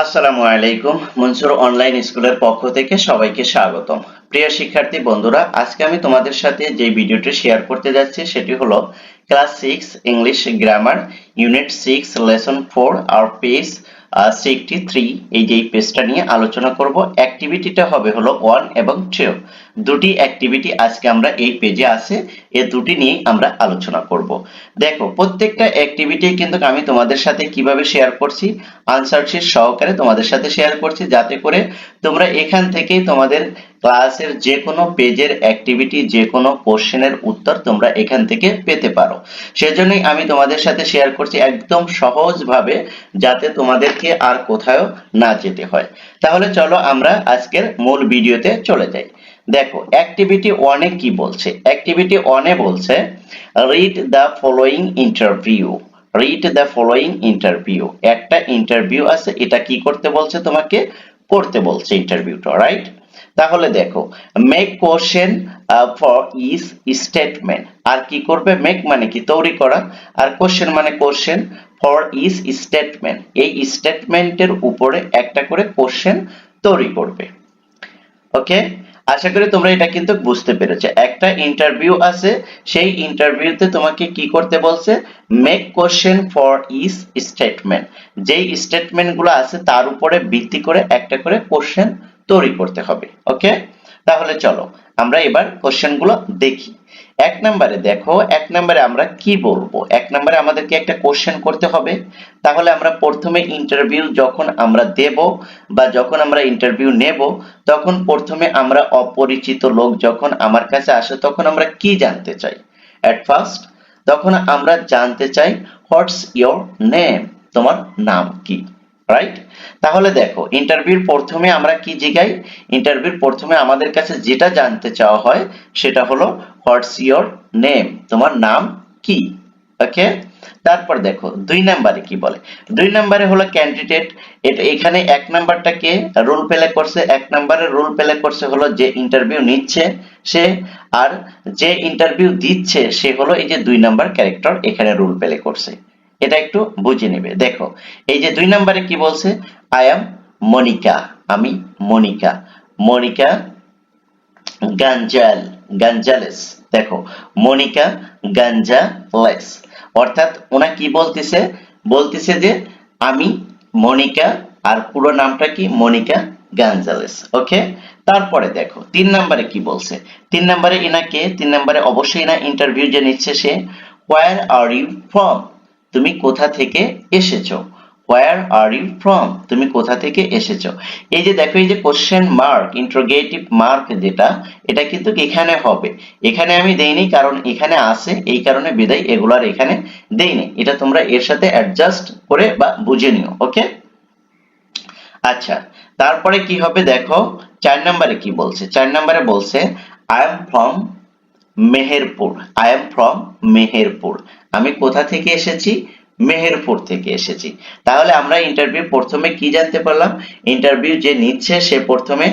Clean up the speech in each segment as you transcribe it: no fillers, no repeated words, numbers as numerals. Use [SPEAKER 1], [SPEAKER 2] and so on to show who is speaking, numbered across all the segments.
[SPEAKER 1] আসসালামু আলাইকুম। মনসুর অনলাইন স্কুলের পক্ষ থেকে সবাইকে স্বাগতম। প্রিয় শিক্ষার্থী বন্ধুরা, আজকে আমি তোমাদের সাথে যে ভিডিওটি শেয়ার করতে যাচ্ছি সেটি হলো class 6 English grammar unit 6 lesson 4 আর পেজ 63। এই যে পেজটা নিয়ে আলোচনা করব। অ্যাক্টিভিটিটা হবে হলো 1 এবং 2। দুটি অ্যাক্টিভিটি আজকে আমরা এই পেজে আছে, এই দুটি নিয়ে আমরা আলোচনা করব। দেখো, প্রত্যেকটা অ্যাক্টিভিটি কিন্তু আমি তোমাদের সাথে কিভাবে শেয়ার করছি, আনসার শীট সহকারে তোমাদের সাথে শেয়ার করছি, যাতে করে তোমরা এখান থেকে তোমাদের ক্লাসের যে কোনো পেজের অ্যাক্টিভিটি, যে কোনো কোশ্চেনের উত্তর তোমরা এখান থেকে পেতে পারো। সেজন্যই আমি তোমাদের সাথে শেয়ার করছি একদম সহজভাবে, যাতে তোমাদেরকে আর কোথাও না যেতে হয়। তাহলে চলো আমরা আজকের মূল ভিডিওতে চলে যাই। দেখো, অ্যাক্টিভিটি 1 এ কি বলছে। অ্যাক্টিভিটি 1 এ বলছে read the following interview. Read the following interview. একটা ইন্টারভিউ আছে, এটা কি করতে বলছে, তোমাকে পড়তে বলছে ইন্টারভিউটা, রাইট? তাহলে দেখো, make question for is statement. আর কি করবে? মেক মানে কি? তৈরি করা। আর কোশ্চেন মানে কোশ্চেন। ফর ইজ স্টেটমেন্ট, এই স্টেটমেন্টের উপরে একটা করে কোশ্চেন তৈরি করবে। ওকে, আশা করি তোমরা এটা কিন্তু বুঝতে পেরেছো। একটা ইন্টারভিউ আছে, সেই ইন্টারভিউতে তোমাকে কি করতে বলছে? Make question for is statement. যেই স্টেটমেন্ট গুলো আছে তার উপরে ভিত্তি করে একটা করে কোশ্চেন তৈরি করতে হবে। ওকে, তাহলে চলো আমরা এবার কোশ্চেন গুলো দেখি। এক নম্বরে দেখো, এক নম্বরে আমরা কি বলবো? এক নম্বরে আমাদেরকে একটা কোশ্চেন করতে হবে। তাহলে আমরা প্রথমে ইন্টারভিউ যখন আমরা দেব বা যখন আমরা ইন্টারভিউ নেব, তখন প্রথমে আমরা অপরিচিত লোক যখন আমার কাছে আসে, তখন আমরা কি জানতে চাই? এট ফার্স্ট তখন আমরা জানতে চাই হোয়াটস ইয়োর নেম, তোমার নাম কি, রাইট? তাহলে দেখো, ইন্টারভিউর প্রথমে আমরা কি জিগাই? ইন্টারভিউর প্রথমে আমাদের কাছে যেটা জানতে চাওয়া হয় সেটা হলো হোয়াটস ইয়োর নেম, তোমার নাম কি। ওকে, তারপর দেখো 2 নম্বরে কি বলে। 2 নম্বরে হলো ক্যান্ডিডেট। এটা এখানে 1 নাম্বারটাকে রোল প্লে করছে, 1 নম্বরের রোল প্লে করছে হলো যে ইন্টারভিউ নিচ্ছে সে, আর যে ইন্টারভিউ দিচ্ছে সে হলো এই যে 2 নাম্বার ক্যারেক্টার এখানে রোল প্লে করছে। এটা একটু বুঝে নেবে। দেখো, এই যে 2 নম্বরে কি বলছে? আই অ্যাম মনিকা, আমি মনিকা। মনিকা গাঞ্জালেস। দেখো, মনিকা গাঞ্জালেস, অর্থাৎ ওনা কি বলতেছে? বলতেছে যে আমি মনিকা, আর পুরো নামটা কি? মনিকা গাঞ্জালেস। ওকে, তারপরে দেখো 3 নম্বরে কি বলছে। 3 নম্বরে ইনাকে, 3 নম্বরে অবশ্যই না ইন্টারভিউ যে নিচ্ছে সে, হোয়ার আর ইউ ফ্রম, তুমি কোথা থেকে এসেছো? হোয়ার আর ইউ ফ্রম, তুমি কোথা থেকে এসেছো? এই যে দেখো, এই যে কোশ্চেন মার্ক, ইন্টারোগেটিভ মার্ক যেটা, এটা কিন্তু এখানে হবে। এখানে আমি দেইনি কারণ এখানে আছে, এই কারণে বিদায় এগুলার এখানে দেইনি। এটা তোমরা এর সাথে অ্যাডজাস্ট করে বা বুঝে নিও। ওকে, আচ্ছা, তারপরে কি হবে দেখো, 4 নম্বরে কি বলছে? 4 নম্বরে বলছে I am from Meherpur. I am from Meherpur, আমি কোথা থেকে এসেছি? মেহেরপুর থেকে এসেছি। তাহলে আমরা ইন্টারভিউ প্রথমে কি জানতে পারলাম? ইন্টারভিউ যে নিচ্ছে সে প্রথমে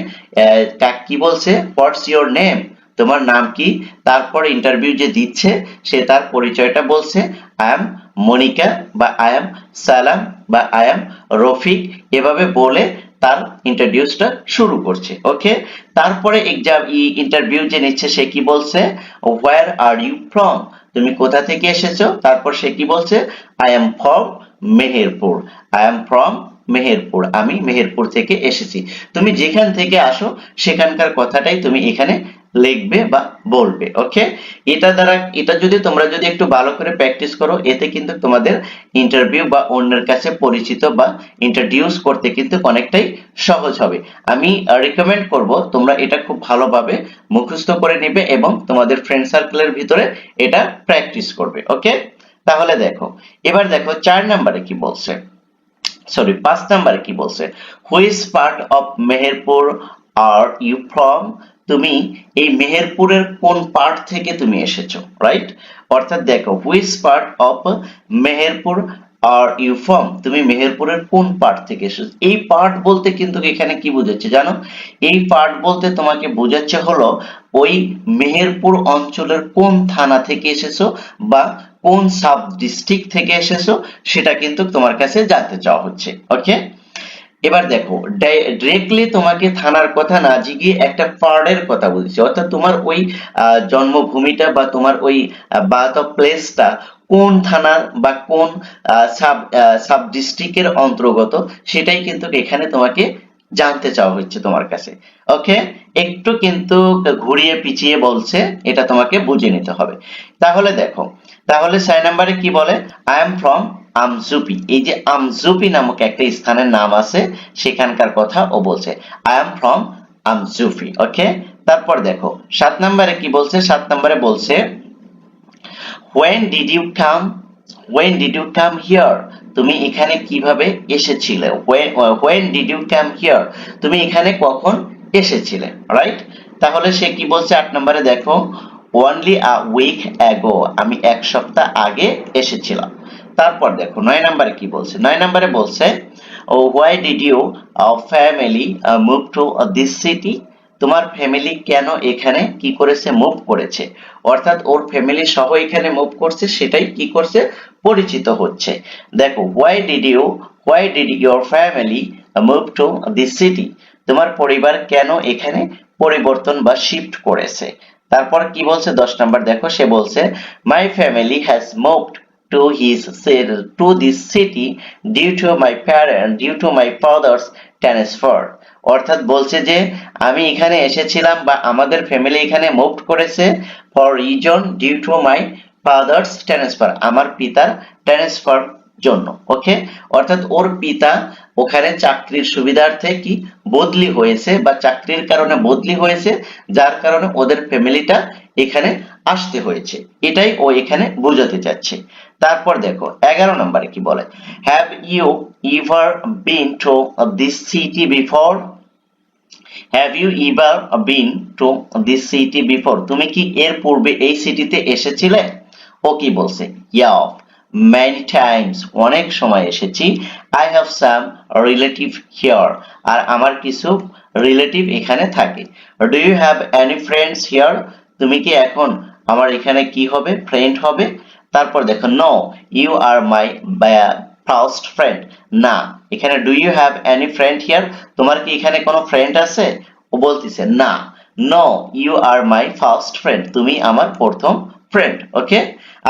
[SPEAKER 1] কি বলছে? হোয়াটস ইওর নেম, তোমার নাম কি? তারপর ইন্টারভিউ যে দিচ্ছে সে তার পরিচয়টা বলছে, আই এম মনিকা বা আই এম সালাম বা আই এম রফিক, এভাবে বলে তার ইন্ট্রোডিউসটা শুরু করছে। ওকে, তারপরে এক্সাম ইন্টারভিউ যে নিচ্ছে সে কি বলছে? হোয়ার আর ইউ ফ্রম, তুমি কোথা থেকে এসেছো? তারপর সে কি বলছে? I am from Meherpur. I am from Meherpur, আমি মেহেরপুর থেকে এসেছি। তুমি যেখান থেকে আসো সেখানকার কথাটাই তুমি এখানে লিখবে বা বলবে। ওকে, এটা দ্বারা, এটা যদি তোমরা যদি একটু ভালো করে প্র্যাকটিস করো, এতে কিন্তু তোমাদের ইন্টারভিউ বা অন্যের কাছে পরিচিত বা ইন্ট্রোডিউস করতে কিন্তু অনেকটাই সহজ হবে। আমি রিকমেন্ড করব তোমরা এটা খুব ভালোভাবে মুখস্থ করে নেবে এবং তোমাদের ফ্রেন্ড সার্কেলের ভিতরে এটা প্র্যাকটিস করবে। ওকে, তাহলে দেখো, এবার দেখো 4 নম্বরে কি বলছে, সরি 5 নম্বরে কি বলছে? Which part of Meherpur are you from, তুমি এই মেহেরপুরের কোন পার্ট থেকে তুমি এসেছো, রাইট? অর্থাৎ দেখো, which part of Meherpur are you from, তুমি মেহেরপুরের কোন পার্ট থেকে এসেছো। এই পার্ট বলতে কিন্তু এখানে কি বোঝাচ্ছে জানো? এই পার্ট বলতে তোমাকে বোঝাচ্ছে হলো ওই মেহেরপুর অঞ্চলের কোন থানা থেকে এসেছো বা কোন সাব ডিস্ট্রিক্ট থেকে এসেছো, সেটা কিন্তু তোমার কাছে জানতে চাওয়া হচ্ছে। ওকে, এবার দেখো ডিরেক্টলি তোমাকে থানার কথা না জিগিয়ে একটা পার্টের কথা বলছে, অর্থাৎ তোমার ওই জন্মভূমিটা বা তোমার ওই বার্থ অফ প্লেসটা কোন থানা বা কোন সাব ডিস্ট্রিক্টের অন্তর্গত, সেটাই কিন্তু এখানে তোমাকে জানতে চাওয়া হচ্ছে তোমার কাছে। ওকে, একটু কিন্তু ঘুরিয়ে পিছিয়ে বলছে, এটা তোমাকে বুঝে নিতে হবে। তাহলে দেখো, তাহলে 6 নম্বরে কি বলে, আই এম ফ্রম আমজুপি। এই যে আমজুপি নামক একটা স্থানের নাম আছে, সেখানকার কথা ও বলছে, আই এম ফ্রম আমজুপি। ওকে, তারপর দেখো 7 নম্বরে কি বলছে, 7 নম্বরে বলছে when did you come here, তুমি এখানে কিভাবে এসেছিলে, when did you come here, তুমি এখানে কখন এসেছিলে, রাইট। তাহলে সে কি বলছে 8 নম্বরে দেখো, only a week ago, আমি এক সপ্তাহ আগে এসেছিলাম। তারপর দেখো 9 নম্বরে কি বলছে, 9 নম্বরে বলছে why did you family move to this city, তোমার ফ্যামিলি কেন এখানে কি করেছে, মুভ করেছে, অর্থাৎ ওর ফ্যামিলি সহ এখানে মুভ করছে, সেটাই কি করছে, পরিচিত হচ্ছে। দেখো why did your family move to this city, তোমার পরিবার কেন এখানে পরিবর্তন বা শিফট করেছে। তারপর কি বলছে 10 নাম্বার, দেখো সে বলছে my family has moved to this city due to my father's transfer, অর্থাৎ বলছে যে আমি এখানে এসেছিলাম বা আমাদের ফ্যামিলি এখানে মুভ করেছে for reason due to my father's transfer, আমার পিতার ট্রান্সফার জন্য। ওকে, অর্থাৎ ওর পিতা ওখানে চাকরির সুবিধার্থে কি বদলি হয়েছে বা চাকরির কারণে বদলি হয়েছে, যার কারণে ওদের ফ্যামিলিটা এখানে আসতে হয়েছে, এটাই ও এখানে বোঝাতে চাচ্ছে। তারপর দেখো 11 নম্বরে কি বলে, have you ever been to this city before, have you ever been to this city before, তুমি কি এর পূর্বে এই সিটিতে এসেছিলে। ও কি বলছে, ইয়া many times, অনেক সময় এসেছি। I have some relative here, আর আমার কিছু রিলেটিভ এখানে থাকে। Do you have any friends here, তুমি কি এখন আমার এখানে কি হবে, ফ্রেন্ড হবে। তারপর দেখো no, you are my first friend, না, এখানে do you have any friend here, তোমার কি এখানে কোনো ফ্রেন্ড আছে, ও বলতিছে না, no, you are my first friend, তুমি আমার প্রথম ফ্রেন্ড। ওকে,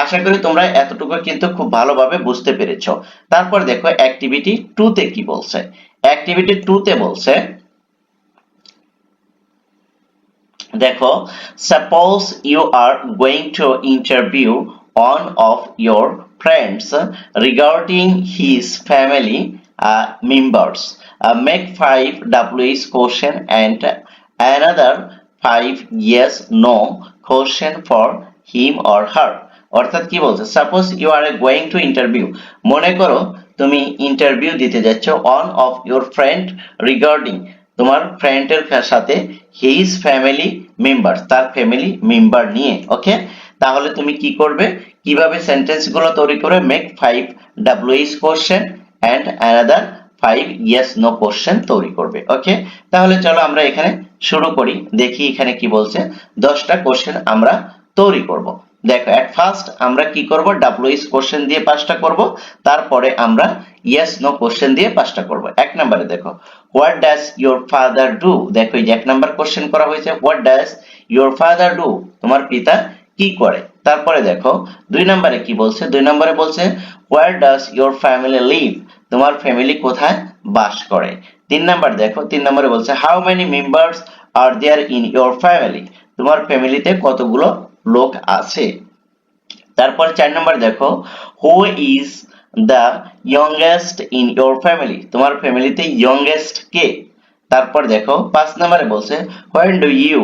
[SPEAKER 1] আশা করি তোমরা এতটুকু কিন্তু খুব ভালোভাবে বুঝতে পেরেছো। তারপর দেখো অ্যাক্টিভিটি 2 তে কি বলছে, অ্যাক্টিভিটি 2 তে বলছে দেখো, suppose you are going to interview one of your friends regarding his family members. Make 5 WH question and another 5 yes no question for him or her. অর্থাৎ কি বলছে, suppose you are going to interview, মনে করো তুমি interview দিতে যাচ্ছ on of your friend regarding, তোমার ফ্রেন্ডের সাথে হিজ ফ্যামিলি মেম্বার, তার ফ্যামিলি মেম্বার নিয়ে। ওকে, তাহলে তুমি কি করবে, কিভাবে সেন্টেন্স গুলো তৈরি করে, make 5 WH question and another 5 yes no question তৈরি করবে। ওকে, তাহলে চলো আমরা এখানে শুরু করি, দেখি এখানে কি বলছে। 10টা কোশ্চেন আমরা তৈরি করব। দেখো এট ফার্স্ট আমরা কি করব, WH কোশ্চেন দিয়ে 5টা করব, তারপরে আমরা ইয়েস নো কোশ্চেন দিয়ে 5টা করব। এক নম্বরে দেখো, what does your father do, দেখো এই যে 1 নাম্বার কোশ্চেন করা হয়েছে, what does your father do, তোমার পিতা কি করে। তারপরে দেখো 2 নম্বরে কি বলছে, 2 নম্বরে বলছে where does your family live, তোমার ফ্যামিলি কোথায় বাস করে। 3 নাম্বার দেখো, 3 নম্বরে বলছে how many members are there in your family, তোমার ফ্যামিলিতে কতগুলো লোক আছে। তারপর 4 নম্বর দেখো, who is the youngest in your family, তোমার ফ্যামিলিতে ইয়ংগেস্ট কে। তারপর দেখো 5 নম্বরে বলছে when do you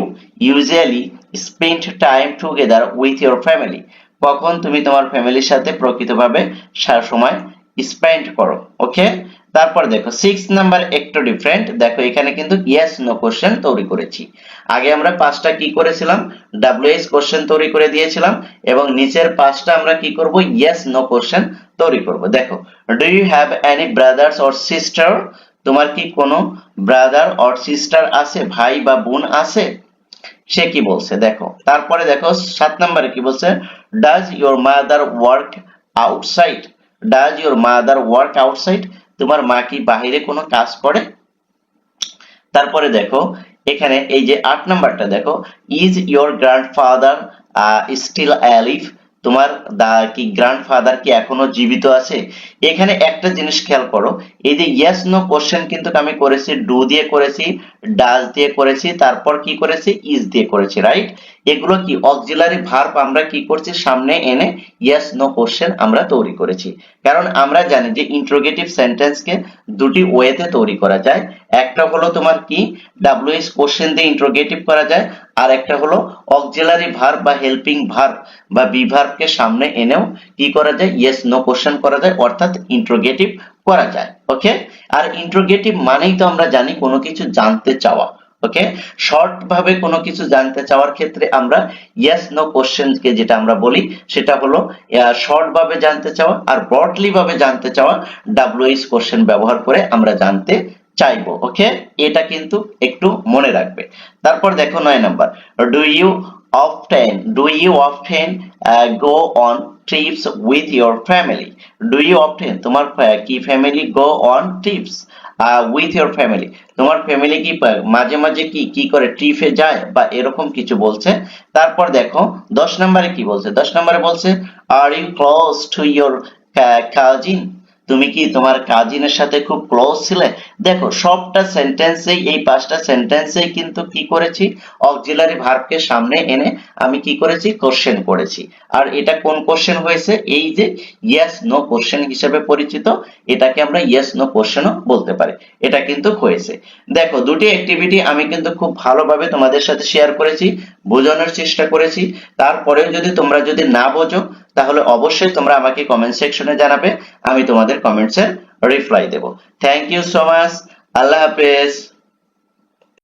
[SPEAKER 1] usually spend time together with your family, কখন তুমি তোমার ফ্যামিলির সাথে প্রকৃতভাবে সময় স্পেন্ড করো। ওকে, তারপর দেখো 6 নাম্বার একটু ডিফারেন্ট, দেখো এখানে কিন্তু ইয়েস নো কোশ্চেন তৈরি করেছি। আগে আমরা 5টা কি করেছিলাম, WH কোশ্চেন তৈরি করে দিয়েছিলাম, এবং নিচের 5টা আমরা কি করব, ইয়েস নো কোশ্চেন তৈরি করব। দেখো, do you have any brothers or sister, তোমার কি কোনো ব্রাদার অর সিস্টার আছে, ভাই বা বোন আছে, সে কি বলছে দেখো। তারপরে দেখো 7 নম্বরে কি বলছে, does your mother work outside, does your mother work outside, তোমার মা কি বাহিরে কোনো কাজ করে? তারপরে দেখো এখানে এই যে 8 নাম্বারটা দেখো, is your grandfather still alive? তোমার কি গ্র্যান্ডফাদার কি এখনো জীবিত আছে? এখানে একটা জিনিস খেয়াল করো, এই যে ইয়েস নো কোশ্চেন কিন্তু আমি করেছি ডু দিয়ে করেছি, ডাজ দিয়ে করেছি, তারপর কি করেছি ইজ দিয়ে করেছি, রাইট? এগুলো কি অক্সিলারি ভার্ব আমরা কি করছি সামনে এনে ইয়েস নো কোশ্চেন আমরা তৈরি করেছি। কারণ আমরা জানি যে ইন্টারোগেটিভ সেন্টেন্সকে দুটি ওয়েতে তৈরি করা যায়। একটা হলো তোমার কি ডাব্লিউএস কোশ্চেন দিয়ে ইন্টারোগেটিভ করা যায়, আর একটা হলো অক্সিলারি ভার্ব বা হেল্পিং ভার্ব বা বি ভার্বকে সামনে এনেও কি করা যায় ইয়েস নো কোশ্চেন করা যায়, অর্থাৎ ইন্টারোগেটিভ করা যায়। ওকে, আর ইন্টারোগেটিভ মানেই তো আমরা জানি কোনো কিছু জানতে চাওয়া। ওকে, শর্ট ভাবে কোনো কিছু জানতে চাওয়ার ক্ষেত্রে আমরা ইয়েস নো কোশ্চেন কে যেটা আমরা বলি সেটা হলো শর্ট ভাবে জানতে চাওয়া, আর ব্রডলি ভাবে জানতে চাওয়া ডাব্লিউএস কোশ্চেন ব্যবহার করে আমরা জানতে চাইবো। ওকে, এটা কিন্তু একটু মনে রাখবে। তারপর দেখো 9 নাম্বার, do you often go on trips with your family? Do you often তোমার কি family go on trips with your family? তোমার ফ্যামিলি কি মাঝে মাঝে কি কি করে ট্রিপে যায় বা এরকম কিছু বলছে। তারপর দেখো 10 নম্বরে কি বলছে, 10 নম্বরে বলছে are you close to your cousin? তুমি কি তোমার কাজিনের সাথে খুব ক্লোজ ছিলে? দেখো সবটা সেন্টেন্সেই, এই 5টা সেন্টেন্সেই কিন্তু কি করেছি অক্সিলারি ভার্বকে সামনে এনে আমি কি করেছি কোশ্চেন করেছি। আর এটা কোন কোশ্চেন হয়েছে? এই যে ইয়েস নো কোশ্চেন হিসেবে পরিচিত, এটাকে আমরা ইয়েস নো কোশ্চেনও বলতে পারি। এটা কিন্তু হয়েছে। দেখো দুটি অ্যাক্টিভিটি আমি কিন্তু খুব ভালোভাবে তোমাদের সাথে শেয়ার করেছি, বোঝানোর চেষ্টা করেছি। তারপরেও যদি তোমরা যদি না বোঝো তাহলে অবশ্যই তোমরা আমাকে কমেন্ট সেকশনে জানাবে, আমি তোমাদের কমেন্টসের রিপ্লাই দেব। থ্যাংক ইউ সো মাচ, আল্লাহ হাফেজ।